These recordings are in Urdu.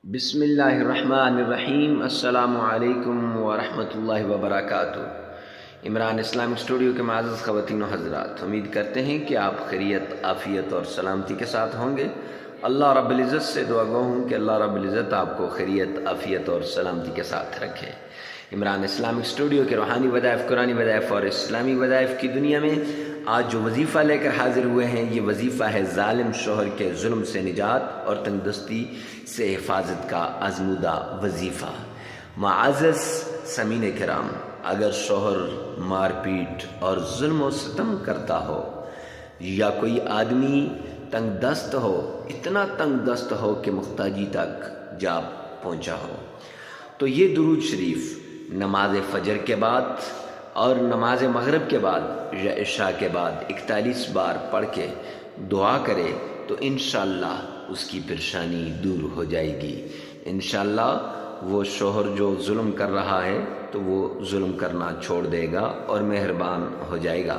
بسم اللہ الرحمن الرحیم۔ السلام علیکم ورحمۃ اللہ وبرکاتہ۔ عمران اسلامک اسٹوڈیو کے معزز خواتین و حضرات، امید کرتے ہیں کہ آپ خیریت، عافیت اور سلامتی کے ساتھ ہوں گے۔ اللہ رب العزت سے دعا گو ہوں کہ اللہ رب العزت آپ کو خیریت، عافیت اور سلامتی کے ساتھ رکھے۔ عمران اسلامک اسٹوڈیو کے روحانی وظائف، قرآنی وظائف اور اسلامی وظائف کی دنیا میں آج جو وظیفہ لے کر حاضر ہوئے ہیں، یہ وظیفہ ہے ظالم شوہر کے ظلم سے نجات اور تنگ دستی سے حفاظت کا آزمودہ وظیفہ۔ معزز سامعین کرام، اگر شوہر مار پیٹ اور ظلم و ستم کرتا ہو یا کوئی آدمی تنگ دست ہو، اتنا تنگ دست ہو کہ محتاجی تک جا پہنچا ہو، تو یہ درود شریف نماز فجر کے بعد اور نماز مغرب کے بعد یا عشاء کے بعد 41 بار پڑھ کے دعا کرے تو انشاءاللہ اس کی پریشانی دور ہو جائے گی۔ انشاءاللہ وہ شوہر جو ظلم کر رہا ہے تو وہ ظلم کرنا چھوڑ دے گا اور مہربان ہو جائے گا،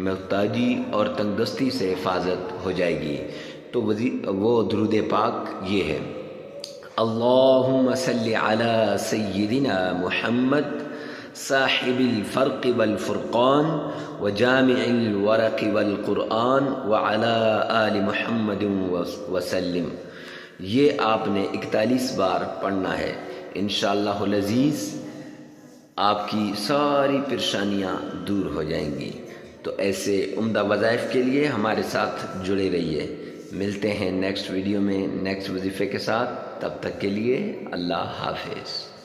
محتاجی اور تنگ دستی سے حفاظت ہو جائے گی۔ تو وہ درود پاک یہ ہے: اللہم صلی علی سیدنا محمد صاحب الفرق والفرقان وجامع الورق والقرآن وعلی آل محمد وسلم۔ یہ آپ نے 41 بار پڑھنا ہے۔ انشاءاللہ العزیز آپ کی ساری پریشانیاں دور ہو جائیں گی۔ تو ایسے عمدہ وظائف کے لیے ہمارے ساتھ جڑے رہیے۔ ملتے ہیں نیکسٹ ویڈیو میں نیکسٹ وظیفے کے ساتھ، تب تک کے لیے اللہ حافظ۔